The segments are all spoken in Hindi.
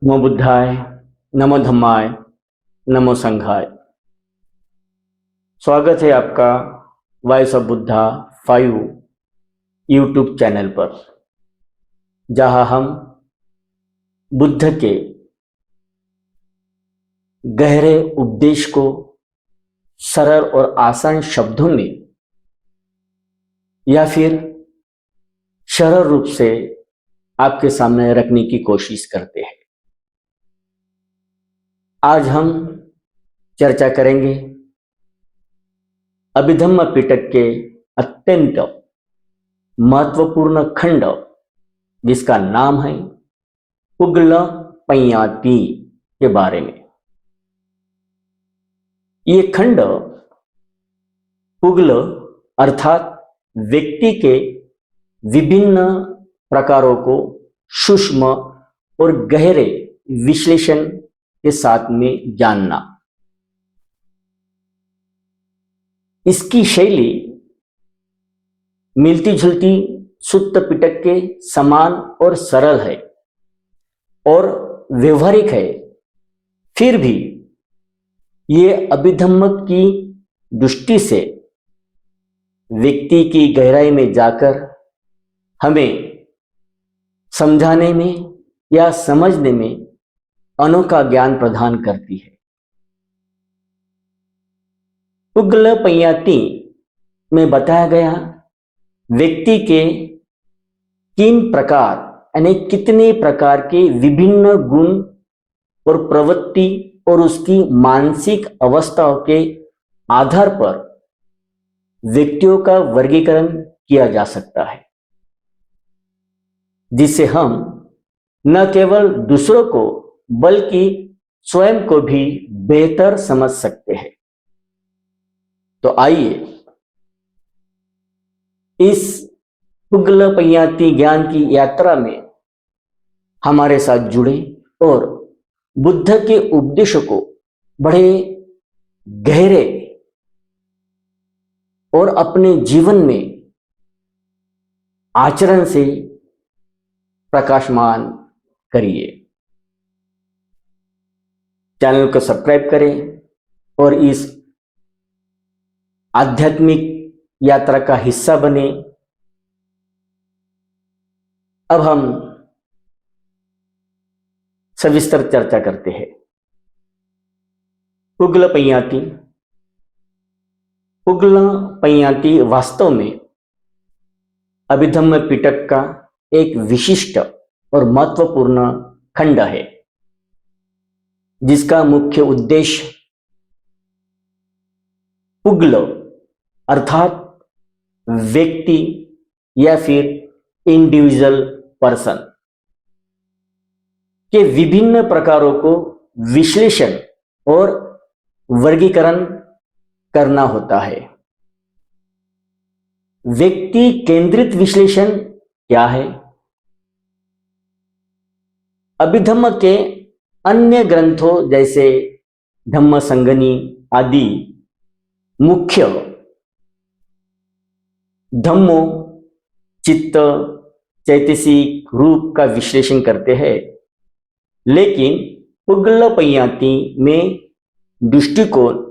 नमो बुद्धाय, नमो धम्माय, नमो संघाय। स्वागत है आपका voice of Buddha 5 YouTube channel पर, जहां हम बुद्ध के गहरे उपदेश को सरल और आसान शब्दों में या फिर सरल रूप से आपके सामने रखने की कोशिश करते हैं। आज हम चर्चा करेंगे अभिधम्म पिटक के अत्यंत महत्वपूर्ण खंड, जिसका नाम है पुगल पय्याती के बारे में। ये खंड पुगल अर्थात व्यक्ति के विभिन्न प्रकारों को सूक्ष्म और गहरे विश्लेषण के साथ में जानना। इसकी शैली मिलती जुलती सुत्त पिटक के समान और सरल है और व्यवहारिक है। फिर भी ये अभिधम्म की दृष्टि से व्यक्ति की गहराई में जाकर हमें समझाने में या समझने में अनोखा ज्ञान प्रदान करती है। पुगल पय्याती में बताया गया व्यक्ति के किन प्रकार यानी कितने प्रकार के विभिन्न गुण और प्रवृत्ति और उसकी मानसिक अवस्थाओं के आधार पर व्यक्तियों का वर्गीकरण किया जा सकता है, जिससे हम न केवल दूसरों को बल्कि स्वयं को भी बेहतर समझ सकते हैं। तो आइए इस पुगल पय्याती ज्ञान की यात्रा में हमारे साथ जुड़े और बुद्ध के उपदेशों को बड़े गहरे और अपने जीवन में आचरण से प्रकाशमान करिए। चैनल को सब्सक्राइब करें और इस आध्यात्मिक यात्रा का हिस्सा बने। अब हम सविस्तर चर्चा करते हैं। पुगल पय्याती। पुगल पय्याती वास्तव में अभिधम्म पिटक का एक विशिष्ट और महत्वपूर्ण खंड है, जिसका मुख्य उद्देश्य पुगल अर्थात व्यक्ति या फिर इंडिविजुअल पर्सन के विभिन्न प्रकारों को विश्लेषण और वर्गीकरण करना होता है। व्यक्ति केंद्रित विश्लेषण क्या है? अभिधम्म के अन्य ग्रंथों जैसे धम्मसंगनी आदि मुख्य धम्मो, चित्त, चैतसिक, रूप का विश्लेषण करते हैं, लेकिन पुगल पय्याती में दृष्टिकोण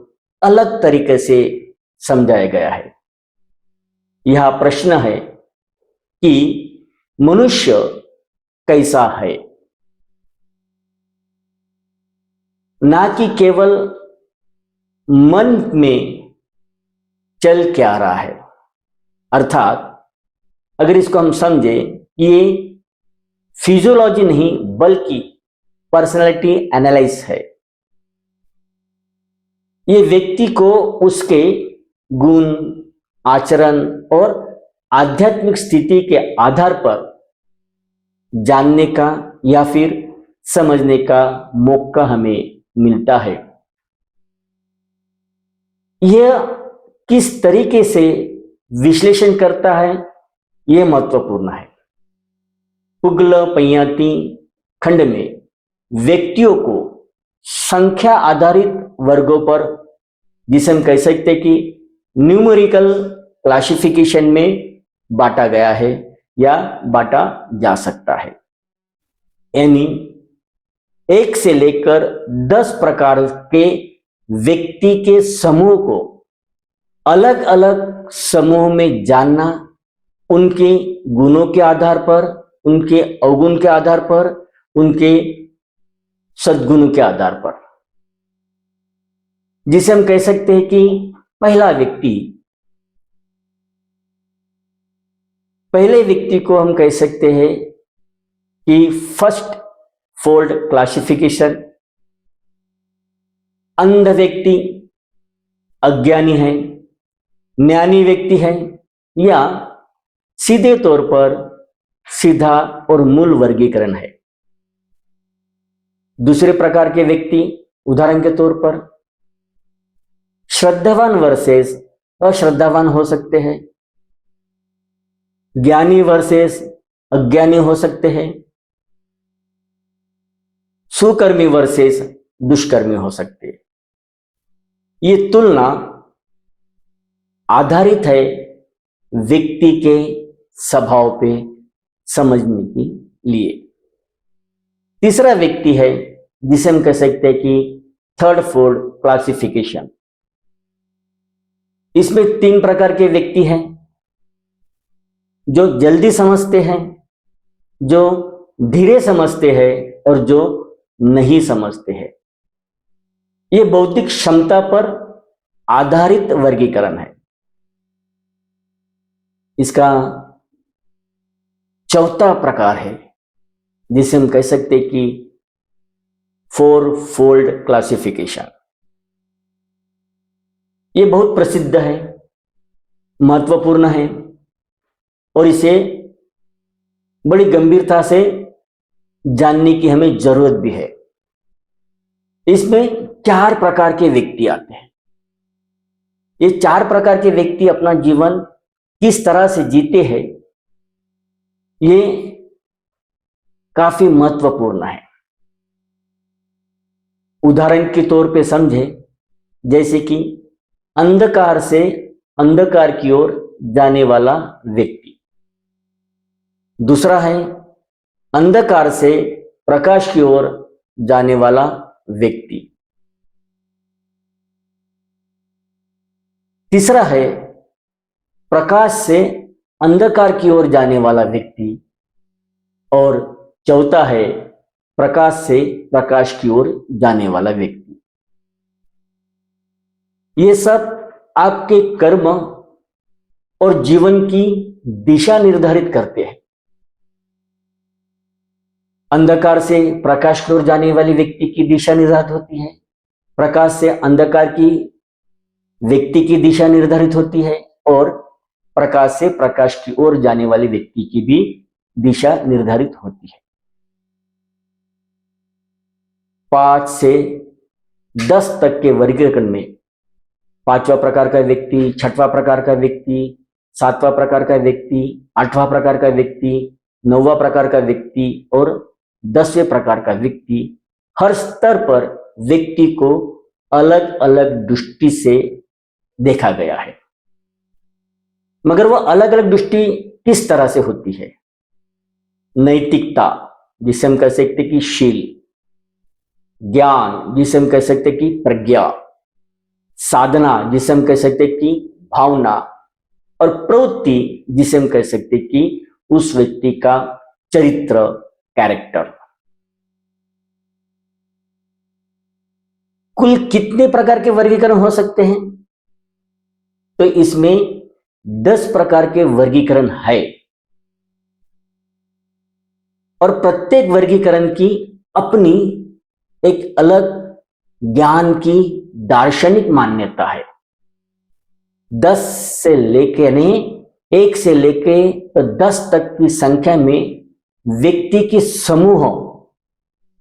अलग तरीके से समझाया गया है। यह प्रश्न है कि मनुष्य कैसा है, ना कि केवल मन में चल क्या रहा है। अर्थात अगर इसको हम समझे, ये फिजियोलॉजी नहीं बल्कि पर्सनालिटी एनालिसिस है। ये व्यक्ति को उसके गुण, आचरण और आध्यात्मिक स्थिति के आधार पर जानने का या फिर समझने का मौका हमें मिलता है। यह किस तरीके से विश्लेषण करता है, यह महत्वपूर्ण है। पुगल पय्याती खंड में व्यक्तियों को संख्या आधारित वर्गों पर, जिसे हम कह सकते हैं कि न्यूमेरिकल क्लासिफिकेशन में बांटा गया है या बांटा जा सकता है। यानी 1 से लेकर 10 प्रकार के व्यक्ति के समूह को अलग अलग समूह में जानना, उनके गुणों के आधार पर, उनके अवगुण के आधार पर, उनके सद्गुणों के आधार पर, जिसे हम कह सकते हैं कि पहले व्यक्ति को हम कह सकते हैं कि फर्स्ट फोल्ड क्लासिफिकेशन। अंध व्यक्ति अज्ञानी है, ज्ञानी व्यक्ति है, या सीधे तौर पर सीधा और मूल वर्गीकरण है। दूसरे प्रकार के व्यक्ति उदाहरण के तौर पर श्रद्धावान वर्सेस अश्रद्धावान हो सकते हैं, ज्ञानी वर्सेस अज्ञानी हो सकते हैं, सुकर्मी वर्सेस दुष्कर्मी हो सकते हैं। ये तुलना आधारित है व्यक्ति के स्वभाव पे समझने के लिए। तीसरा व्यक्ति है जिसे हम कह सकते हैं कि थर्ड फोल्ड क्लासिफिकेशन। इसमें 3 प्रकार के व्यक्ति हैं, जो जल्दी समझते हैं, जो धीरे समझते हैं और जो नहीं समझते हैं। यह बौद्धिक क्षमता पर आधारित वर्गीकरण है। इसका चौथा प्रकार है जिसे हम कह सकते हैं कि 4 फोल्ड क्लासिफिकेशन। यह बहुत प्रसिद्ध है, महत्वपूर्ण है और इसे बड़ी गंभीरता से जानने की हमें जरूरत भी है। इसमें 4 प्रकार के व्यक्ति आते हैं। ये 4 प्रकार के व्यक्ति अपना जीवन किस तरह से जीते हैं, ये काफी महत्वपूर्ण है। उदाहरण के तौर पे समझे, जैसे कि अंधकार से अंधकार की ओर जाने वाला व्यक्ति। दूसरा है अंधकार से प्रकाश की ओर जाने वाला व्यक्ति। तीसरा है प्रकाश से अंधकार की ओर जाने वाला व्यक्ति। और चौथा है प्रकाश से प्रकाश की ओर जाने वाला व्यक्ति। ये सब आपके कर्म और जीवन की दिशा निर्धारित करते हैं। अंधकार से प्रकाश की ओर जाने वाले व्यक्ति की दिशा निर्धारित होती है, प्रकाश से अंधकार की व्यक्ति की दिशा निर्धारित होती है, और प्रकाश से प्रकाश की ओर जाने वाले व्यक्ति की भी दिशा निर्धारित होती है। 5 से 10 तक के वर्गीकरण में 5वां प्रकार का व्यक्ति, 6वां प्रकार का व्यक्ति, 7वां प्रकार का व्यक्ति, 8वां प्रकार का व्यक्ति, 9वां प्रकार का व्यक्ति और 10वें प्रकार का व्यक्ति, हर स्तर पर व्यक्ति को अलग अलग दृष्टि से देखा गया है। मगर वह अलग अलग दृष्टि किस तरह से होती है? नैतिकता, जिसे हम कह सकते कि शील, ज्ञान, जिसे हम कह सकते कि प्रज्ञा, साधना, जिसे हम कह सकते कि भावना, और प्रवृत्ति, जिसे हम कह सकते कि उस व्यक्ति का चरित्र, कैरेक्टर। कुल कितने प्रकार के वर्गीकरण हो सकते हैं? तो इसमें 10 प्रकार के वर्गीकरण है और प्रत्येक वर्गीकरण की अपनी एक अलग ज्ञान की दार्शनिक मान्यता है। 10 से लेके ने 1 से लेके तो 10 तक की संख्या में व्यक्ति के समूह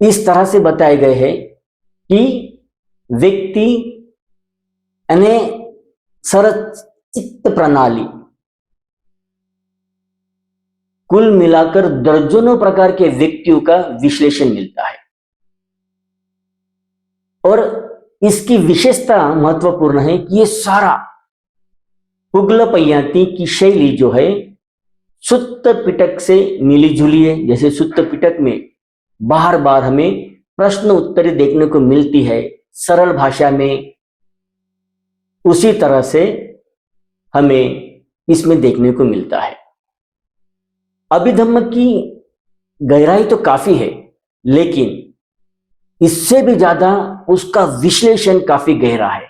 इस तरह से बताए गए हैं कि व्यक्ति यानी सरचित्त प्रणाली, कुल मिलाकर दर्जनों प्रकार के व्यक्तियों का विश्लेषण मिलता है। और इसकी विशेषता महत्वपूर्ण है कि ये सारा पुगलपय्याती की शैली जो है सुत्त पिटक से मिली जुली है। जैसे सुत्त पिटक में बार बार हमें प्रश्न उत्तरी देखने को मिलती है सरल भाषा में, उसी तरह से हमें इसमें देखने को मिलता है। अभिधम्म की गहराई तो काफी है, लेकिन इससे भी ज्यादा उसका विश्लेषण काफी गहरा है।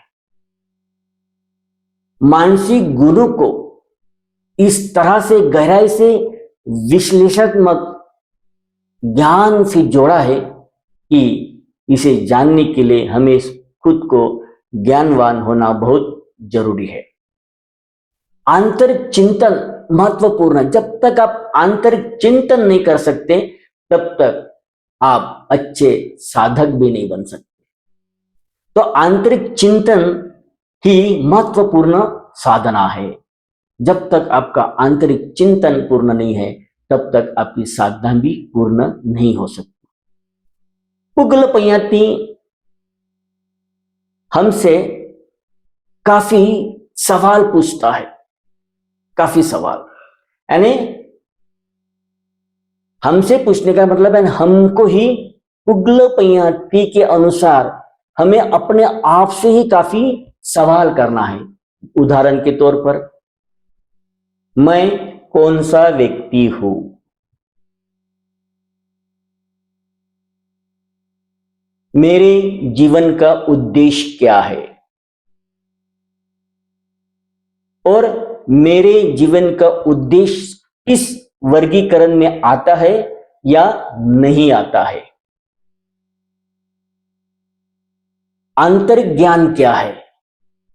मानसिक गुणों को इस तरह से गहराई से विश्लेषणात्मक ज्ञान से जोड़ा है कि इसे जानने के लिए हमें खुद को ज्ञानवान होना बहुत जरूरी है। आंतरिक चिंतन महत्वपूर्ण है। जब तक आप आंतरिक चिंतन नहीं कर सकते, तब तक आप अच्छे साधक भी नहीं बन सकते। तो आंतरिक चिंतन ही महत्वपूर्ण साधना है। जब तक आपका आंतरिक चिंतन पूर्ण नहीं है, तब तक आपकी साधना भी पूर्ण नहीं हो सकती। पुगल पयाती हमसे काफी सवाल पूछता है, काफी सवाल, यानी हमसे पूछने का मतलब है हमको ही पुगल पयाती के अनुसार हमें अपने आप से ही काफी सवाल करना है। उदाहरण के तौर पर, मैं कौन सा व्यक्ति हूं? मेरे जीवन का उद्देश्य क्या है? और मेरे जीवन का उद्देश्य किस वर्गीकरण में आता है या नहीं आता है? आंतरिक ज्ञान क्या है?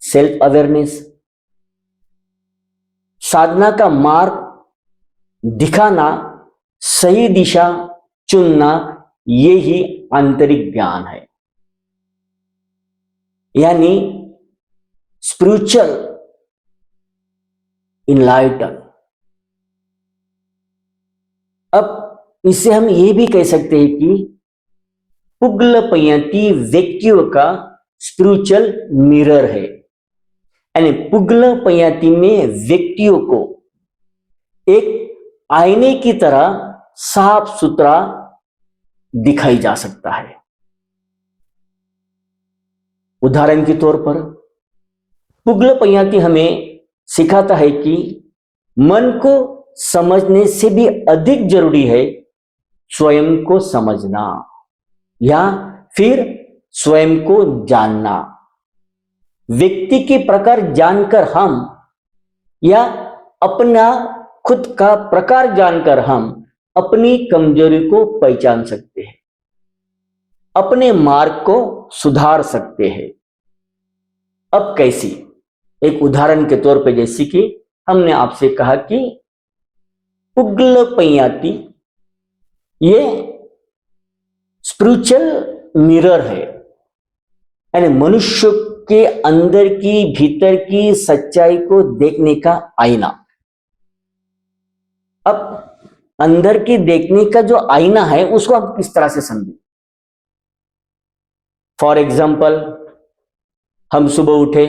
Self awareness. साधना का मार्ग दिखाना, सही दिशा चुनना, ये ही आंतरिक ज्ञान है, यानी स्पिरिचुअल इनलाइटन। अब इससे हम ये भी कह सकते हैं कि पुगल पयाती व्यक्तियों का स्पिरिचुअल मिरर है, यानी पुगल पयाती में व्यक्तियों को एक आईने की तरह साफ सुथरा दिखाई जा सकता है। उदाहरण के तौर पर, पुगल पयाती हमें सिखाता है कि मन को समझने से भी अधिक जरूरी है स्वयं को समझना या फिर स्वयं को जानना। व्यक्ति के प्रकार जानकर हम या अपना खुद का प्रकार जानकर हम अपनी कमजोरी को पहचान सकते हैं, अपने मार्ग को सुधार सकते हैं। अब कैसी? एक उदाहरण के तौर पे, जैसे कि हमने आपसे कहा कि पुगल पयाती ये स्पिरिचुअल मिरर है, यानी मनुष्य के अंदर की भीतर की सच्चाई को देखने का आईना। अब अंदर की देखने का जो आईना है उसको आप किस तरह से समझें? फॉर एग्जाम्पल, हम सुबह उठे,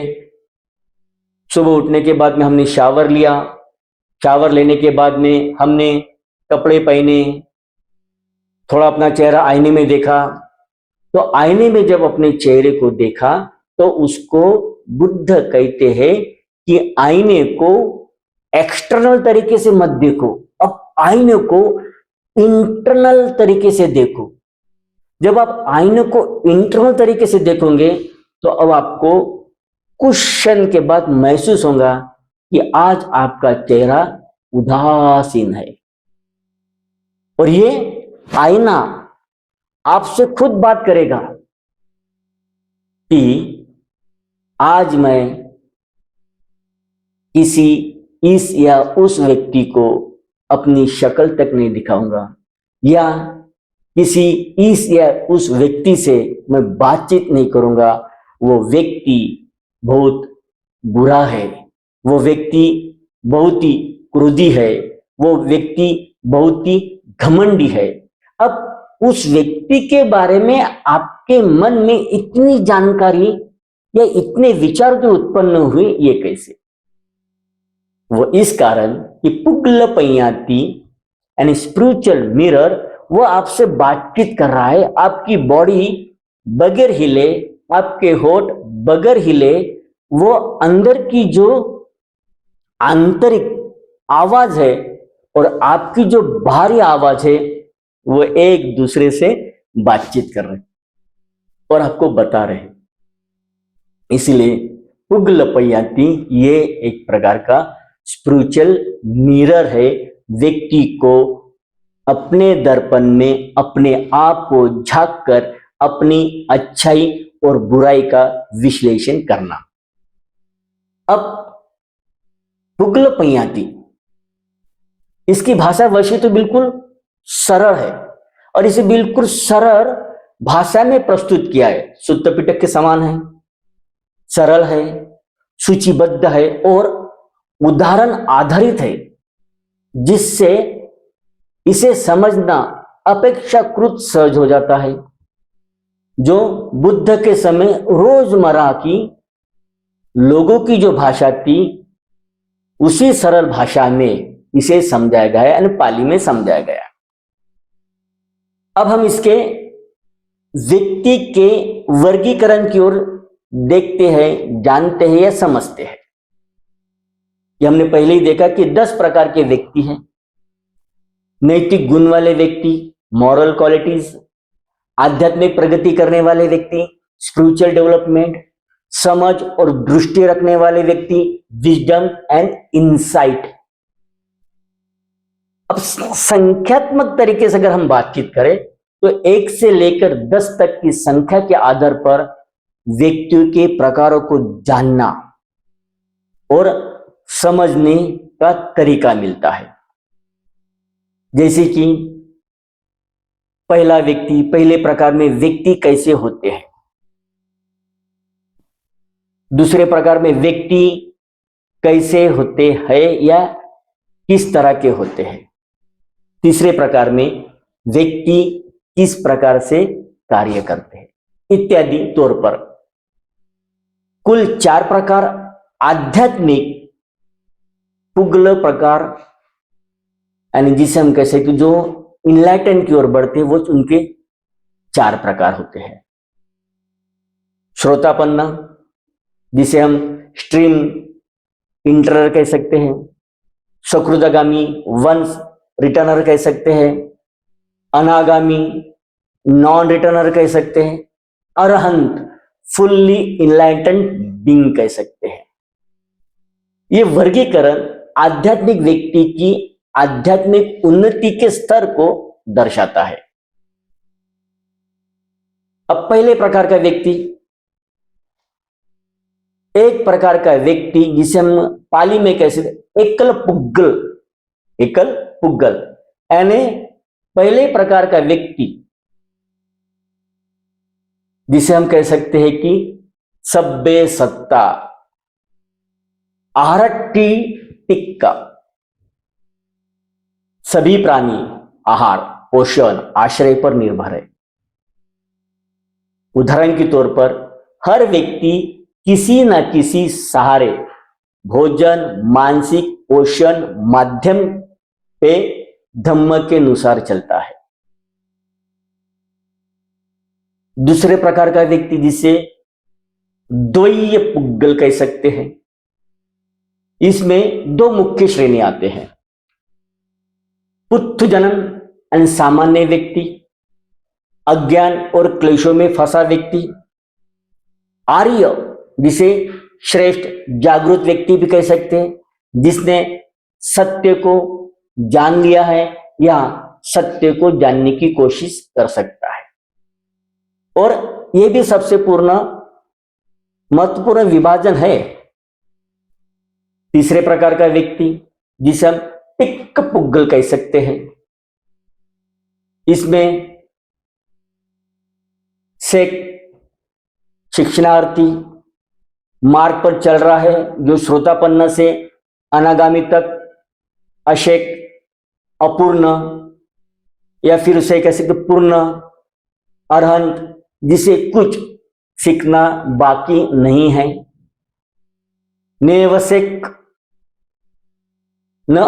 सुबह उठने के बाद में हमने शावर लिया, शावर लेने के बाद में हमने कपड़े पहने, थोड़ा अपना चेहरा आईने में देखा। तो आईने में जब अपने चेहरे को देखा तो उसको बुद्ध कहते हैं कि आईने को एक्सटर्नल तरीके से मत देखो, अब आईने को इंटरनल तरीके से देखो। जब आप आईने को इंटरनल तरीके से देखोगे तो अब आपको कुछ क्षण के बाद महसूस होगा कि आज आपका चेहरा उदासीन है, और ये आईना आपसे खुद बात करेगा कि आज मैं किसी इस या उस व्यक्ति को अपनी शक्ल तक नहीं दिखाऊंगा, या किसी इस या उस व्यक्ति से मैं बातचीत नहीं करूंगा। वो व्यक्ति बहुत बुरा है, वो व्यक्ति बहुत ही क्रोधी है, वो व्यक्ति बहुत ही घमंडी है। अब उस व्यक्ति के बारे में आपके मन में इतनी जानकारी या इतने विचार जो उत्पन्न हुए, ये कैसे? वो इस कारण कि पुगल पयाती यानी स्पिरिचुअल मिरर वो आपसे बातचीत कर रहा है, आपकी बॉडी बगैर हिले, आपके होठ बगैर हिले, वो अंदर की जो आंतरिक आवाज है और आपकी जो बाहरी आवाज है, वो एक दूसरे से बातचीत कर रहे हैं और आपको बता रहे हैं। इसलिए पुगलपय्याति ये एक प्रकार का स्पिरिचुअल मिरर है, व्यक्ति को अपने दर्पण में अपने आप को झांक कर अपनी अच्छाई और बुराई का विश्लेषण करना। अब पुगलपय्याति, इसकी भाषा वैसे तो बिल्कुल सरल है और इसे बिल्कुल सरल भाषा में प्रस्तुत किया है। सुत्त पिटक के समान है, सरल है, सूचीबद्ध है और उदाहरण आधारित है, जिससे इसे समझना अपेक्षाकृत सहज हो जाता है। जो बुद्ध के समय रोजमर्रा की लोगों की जो भाषा थी, उसी सरल भाषा में इसे समझाया गया है, यानी पाली में समझाया गया। अब हम इसके व्यक्ति के वर्गीकरण की ओर देखते हैं, जानते हैं या समझते हैं। ये हमने पहले ही देखा कि 10 प्रकार के व्यक्ति हैं। नैतिक गुण वाले व्यक्ति, मॉरल क्वालिटीज, आध्यात्मिक प्रगति करने वाले व्यक्ति, स्पिरिचुअल डेवलपमेंट, समझ और दृष्टि रखने वाले व्यक्ति, विजडम एंड इंसाइट। अब संख्यात्मक तरीके से अगर हम बातचीत करें तो 1 से लेकर 10 तक की संख्या के आधार पर व्यक्तियों के प्रकारों को जानना और समझने का तरीका मिलता है। जैसे कि पहला व्यक्ति, पहले प्रकार में व्यक्ति कैसे होते हैं। दूसरे प्रकार में व्यक्ति कैसे होते हैं या किस तरह के होते हैं। तीसरे प्रकार में व्यक्ति किस प्रकार से कार्य करते हैं, इत्यादि तौर पर कुल 4 प्रकार आध्यात्मिक पुगल प्रकार, यानी जिसे हम कह सकते जो इनलाइटन की ओर बढ़ते हैं, वो उनके 4 प्रकार होते हैं। श्रोतापन्न, जिसे हम स्ट्रीम इंटरर कह सकते हैं, सकृदगामी वंश रिटर्नर कह सकते हैं, अनागामी नॉन रिटर्नर कह सकते हैं, अरहंत फुल्ली इनलाइटेंड बीइंग कह सकते हैं। ये वर्गीकरण आध्यात्मिक व्यक्ति की आध्यात्मिक उन्नति के स्तर को दर्शाता है। अब पहले प्रकार का व्यक्ति, एक प्रकार का व्यक्ति जिसे हम पाली में कैसे एकल पुग्गल, एकल पुग्गल, यानी पहले प्रकार का व्यक्ति जिसे हम कह सकते हैं कि सब्बे सत्ता, आहरट्टी टिक्का, सभी प्राणी आहार, पोषण, आश्रय पर निर्भर है। उदाहरण के तौर पर हर व्यक्ति किसी न किसी सहारे, भोजन, मानसिक पोषण माध्यम पे धम्म के अनुसार चलता है। दूसरे प्रकार का व्यक्ति जिसे द्वैय पुग्गल कह सकते हैं, इसमें 2 मुख्य श्रेणी आते हैं। पुत्थ जनन एंड सामान्य व्यक्ति, अज्ञान और क्लेशों में फंसा व्यक्ति। आर्य, जिसे श्रेष्ठ जागृत व्यक्ति भी कह सकते हैं, जिसने सत्य को जान लिया है या सत्य को जानने की कोशिश कर सकता है। और यह भी सबसे महत्वपूर्ण विभाजन है। तीसरे प्रकार का व्यक्ति जिसे हम टिक्क पुग्गल कह सकते हैं, इसमें शिक्षणार्थी मार्ग पर चल रहा है, जो श्रोतापन्न से अनागामी तक अशेक, अपूर्ण या फिर उसे कह सकते पूर्ण, अरहंत, जिसे कुछ सीखना बाकी नहीं है, नेवसेक, न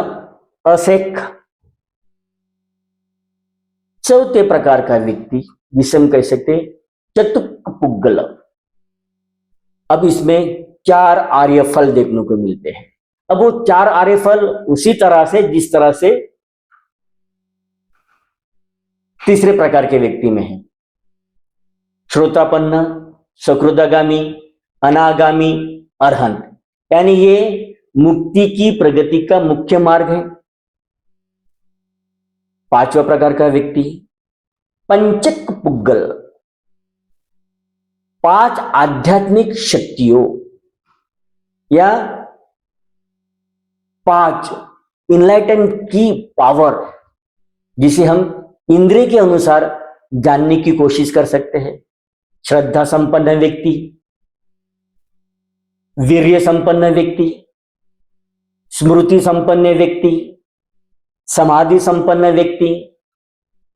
असेक, चौथे प्रकार का व्यक्ति जिसे हम कह सकते हैं चतुष्पुगल। अब इसमें 4 आर्य फल देखने को मिलते हैं। अब वो 4 आर्य फल उसी तरह से जिस तरह से तीसरे प्रकार के व्यक्ति में है। श्रोतापन्न, सकृदागामी, अनागामी, अरहंत, यानी ये मुक्ति की प्रगति का मुख्य मार्ग है। 5वां प्रकार का व्यक्ति पंचक पुग्गल, 5 आध्यात्मिक शक्तियों या 5 इनलाइटन की पावर, जिसे हम इंद्रिय के अनुसार जानने की कोशिश कर सकते हैं। श्रद्धा संपन्न व्यक्ति, वीर्य संपन्न व्यक्ति, स्मृति संपन्न व्यक्ति, समाधि संपन्न व्यक्ति,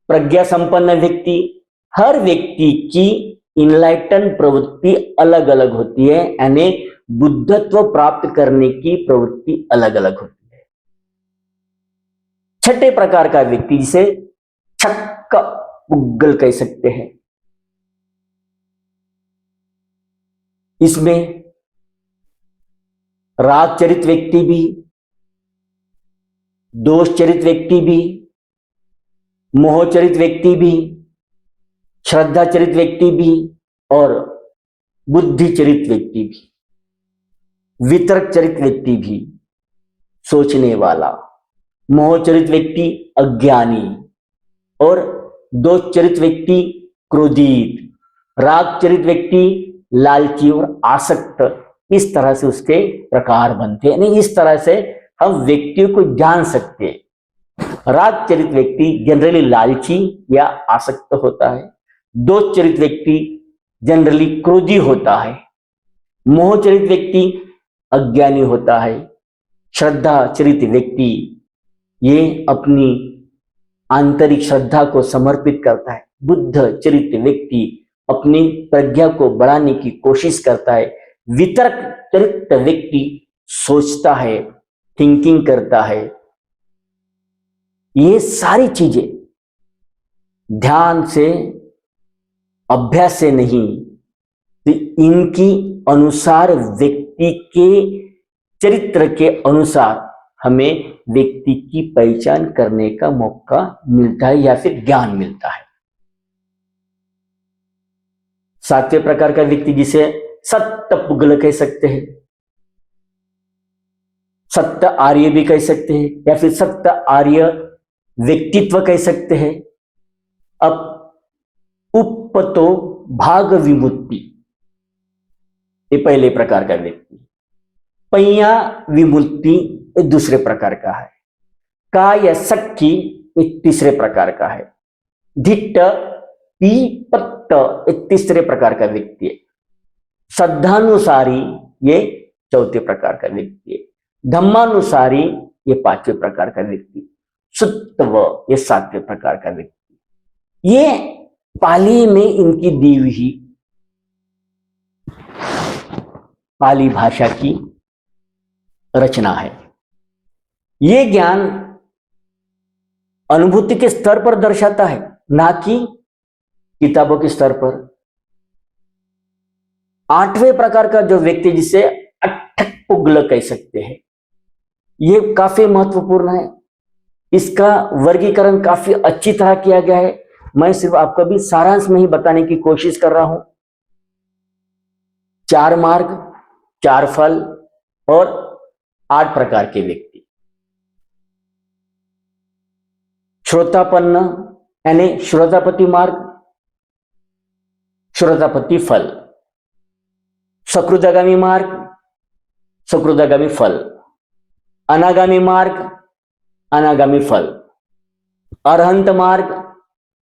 प्रज्ञा संपन्न व्यक्ति, हर व्यक्ति की इनलाइटन प्रवृत्ति अलग अलग होती है, यानी बुद्धत्व प्राप्त करने की प्रवृत्ति अलग अलग होती है। छठे प्रकार का व्यक्ति जिसे छक्क पुग्गल कह सकते हैं, इसमें राग चरित व्यक्ति भी, दोष चरित व्यक्ति भी, मोह चरित व्यक्ति भी, श्रद्धा चरित व्यक्ति भी और बुद्धि चरित व्यक्ति भी, वितर्क चरित व्यक्ति भी, सोचने वाला, मोह चरित व्यक्ति अज्ञानी और दोष चरित व्यक्ति क्रोधित, राग चरित व्यक्ति लालची और आसक्त। इस तरह से उसके प्रकार बनते हैं। नहीं, इस तरह से हम व्यक्तियों को जान सकते हैं। राग चरित व्यक्ति जनरली लालची या आसक्त होता है, दोष चरित व्यक्ति जनरली क्रोधी होता है, मोह चरित व्यक्ति अज्ञानी होता है, श्रद्धा चरित व्यक्ति ये अपनी आंतरिक श्रद्धा को समर्पित करता है, बुद्ध चरित व्यक्ति अपनी प्रज्ञा को बढ़ाने की कोशिश करता है, वितर्क चरित व्यक्ति सोचता है, थिंकिंग करता है। ये सारी चीजें ध्यान से, अभ्यास से नहीं, तो इनकी अनुसार व्यक्ति के चरित्र के अनुसार हमें व्यक्ति की पहचान करने का मौका मिलता है या फिर ज्ञान मिलता है। 7वें प्रकार का व्यक्ति जिसे सत्य पुगल कह सकते हैं, सत्य आर्य भी कह सकते हैं या फिर सत्य आर्य व्यक्तित्व कह सकते हैं। अब उपतो भाग विमुक्ति, ये पहले प्रकार का व्यक्ति। पैया विमुक्ति ये दूसरे प्रकार का है। काय सखी ये तीसरे प्रकार का है। धिट्ट पीपत्त ये तीसरे प्रकार का व्यक्ति है। श्रद्धानुसारी ये चौथे प्रकार का व्यक्ति है। धम्मानुसारी ये 5वें प्रकार का व्यक्ति। सुत्व ये 7वें प्रकार का व्यक्ति। ये पाली में इनकी दी हुई पाली भाषा की रचना है। ये ज्ञान अनुभूति के स्तर पर दर्शाता है, ना कि किताबों के स्तर पर। 8वें प्रकार का जो व्यक्ति जिसे अट्ठक पुगल कह सकते हैं, ये काफी महत्वपूर्ण है। इसका वर्गीकरण काफी अच्छी तरह किया गया है। मैं सिर्फ आपको भी सारांश में ही बताने की कोशिश कर रहा हूं। 4 मार्ग, 4 फल और 8 प्रकार के व्यक्ति। श्रोतापन्न यानी श्रोतापति मार्ग, श्रोतापति फल। सकृदागामी मार्ग, सकृदागामी फल। अनागामी मार्ग, अनागामी फल। अरहंत मार्ग,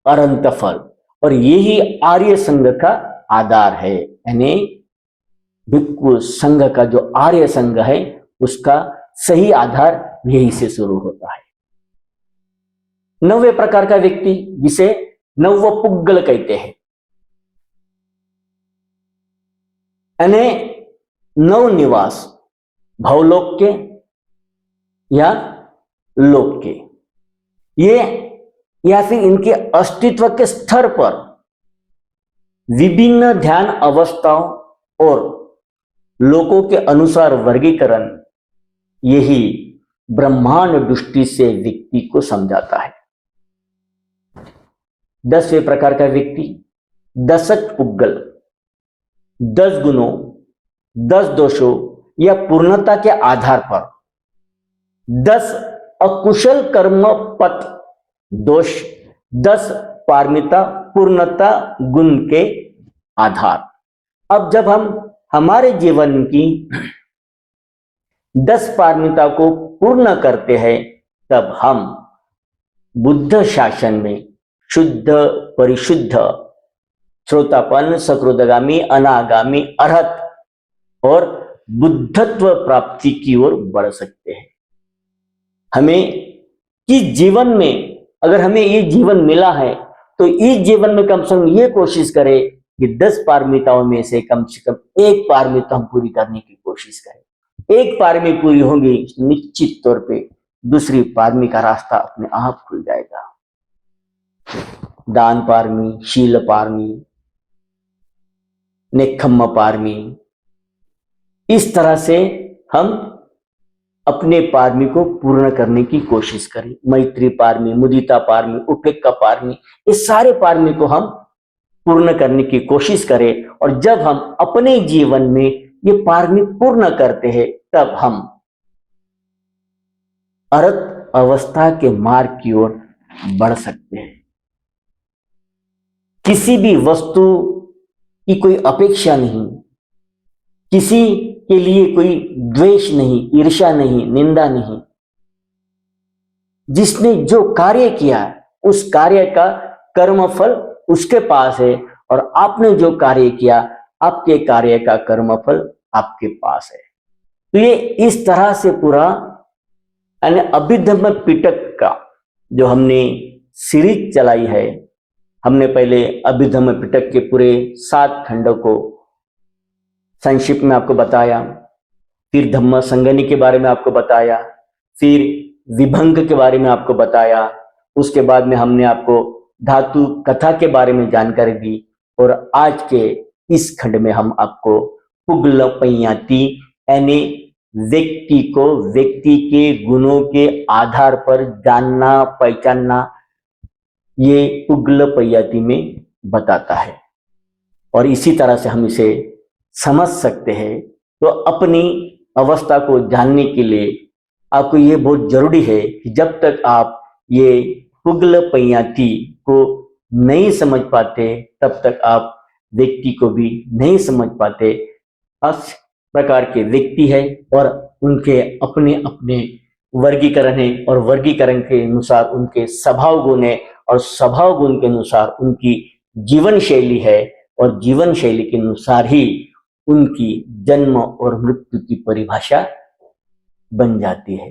अरहंत फल। और यही आर्य संघ का आधार है, यानी भिक्खु संघ का जो आर्य संघ है उसका सही आधार यही से शुरू होता है। 9वें प्रकार का व्यक्ति जिसे नव पुगल कहते हैं, यानी नव निवास, भवलोक के या लोक के। ये या फिर इनके अस्तित्व के स्तर पर विभिन्न ध्यान अवस्थाओं और लोगों के अनुसार वर्गीकरण यही ब्रह्मांड दृष्टि से व्यक्ति को समझाता है। 10वें प्रकार का व्यक्ति दशक पुग्गल, 10 गुणों, 10 दोषों या पूर्णता के आधार पर 10 अकुशल कर्म पथ दोष, 10 पारमिता पूर्णता गुण के आधार। अब जब हम हमारे जीवन की 10 पारमिता को पूर्ण करते हैं तब हम बुद्ध शासन में शुद्ध, परिशुद्ध, श्रोतापन, सकृदगामी, अनागामी, अरहत और बुद्धत्व प्राप्ति की ओर बढ़ सकते हैं। हमें इस जीवन में, अगर हमें ये जीवन मिला है तो इस जीवन में कम से कम ये कोशिश करें कि 10 पारमिताओं में से कम एक पारमिता हम पूरी करने की कोशिश करें। एक पारमी पूरी होगी, निश्चित तौर पे दूसरी पारमी का रास्ता अपने आप खुल जाएगा। दान पारमी, शील पारमी, नेक्खम्म पारमी, इस तरह से हम अपने पारमी को पूर्ण करने की कोशिश करें। मैत्री पारमी, मुदिता पारमी, उपेक्षा पारमी, इस सारे पारमी को हम पूर्ण करने की कोशिश करें। और जब हम अपने जीवन में ये पारमी पूर्ण करते हैं तब हम अरहत अवस्था के मार्ग की ओर बढ़ सकते हैं। किसी भी वस्तु की कोई अपेक्षा नहीं, किसी के लिए कोई द्वेष नहीं, ईर्ष्या नहीं, निंदा नहीं। जिसने जो कार्य किया उस कार्य का कर्मफल उसके पास है और आपने जो कार्य किया आपके कार्य का कर्मफल आपके पास है। तो ये इस तरह से पूरा यानी अभिधम्म पिटक का जो हमने सीरीज चलाई है, हमने पहले अभिधम्म पिटक के पूरे 7 खंडों को संक्षिप्त में आपको बताया, फिर धम्म संगनी के बारे में आपको बताया, फिर विभंग के बारे में आपको बताया, उसके बाद में हमने आपको धातु कथा के बारे में जानकारी दी और आज के इस खंड में हम आपको पुगल पैयाती यानी व्यक्ति को व्यक्ति के गुणों के आधार पर जानना पहचानना, ये पुगल पैयाती में बताता है। और इसी तरह से हम इसे समझ सकते हैं। तो अपनी अवस्था को जानने के लिए आपको ये बहुत जरूरी है कि जब तक आप ये पुगल पैयाती को नहीं समझ पाते तब तक आप व्यक्ति को भी नहीं समझ पाते। 10 प्रकार के व्यक्ति है और उनके अपने अपने वर्गीकरण है और वर्गीकरण के अनुसार उनके स्वभाव गुण है और स्वभाव गुण के अनुसार उनकी जीवन शैली है और जीवन शैली के अनुसार ही उनकी जन्म और मृत्यु की परिभाषा बन जाती है।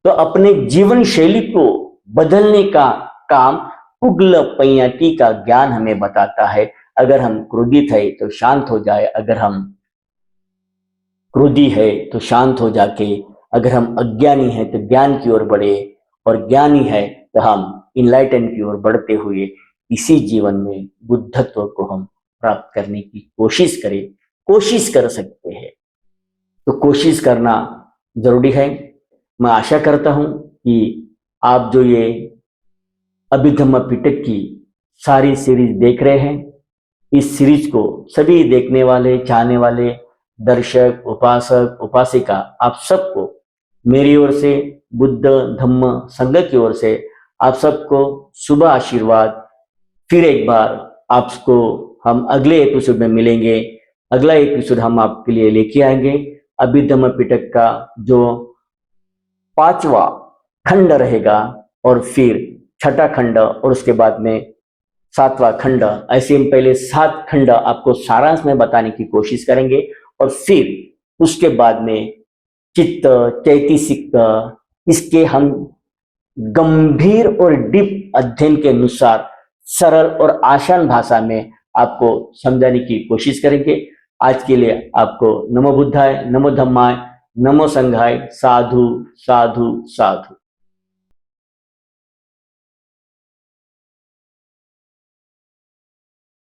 तो अपने जीवन शैली को बदलने का काम पुगल पैयाती का ज्ञान हमें बताता है। अगर हम क्रोधित है तो शांत हो जाए, अगर हम क्रोधी है तो शांत हो जाके, अगर हम अज्ञानी है तो ज्ञान की ओर बढ़े और ज्ञानी है तो हम इनलाइटन की ओर बढ़ते हुए इसी जीवन में बुद्धत्व को हम प्राप्त करने की कोशिश करें, कोशिश कर सकते हैं। तो कोशिश करना जरूरी है। मैं आशा करता हूं कि आप जो ये अभिधम्म पिटक की सारी सीरीज देख रहे हैं, इस सीरीज को सभी देखने वाले, चाहने वाले दर्शक, उपासक, उपासिका, आप सबको मेरी ओर से, बुद्ध धम्म संघ की ओर से आप सबको शुभ आशीर्वाद। फिर एक बार आपको हम अगले एपिसोड में मिलेंगे। अगला एपिसोड हम आपके लिए लेके आएंगे अभिधम्म पिटक का जो 5वां खंड रहेगा और फिर 6ठा खंड और उसके बाद में 7वां खंड। ऐसे हम पहले 7 खंड आपको सारांश में बताने की कोशिश करेंगे और फिर उसके बाद में चित्त, चैतसिक, इसके हम गंभीर और डीप अध्ययन के अनुसार सरल और आसान भाषा में आपको समझाने की कोशिश करेंगे। आज के लिए आपको नमो बुद्धाय, नमो धम्माय, नमो संघाय, साधु साधु साधु।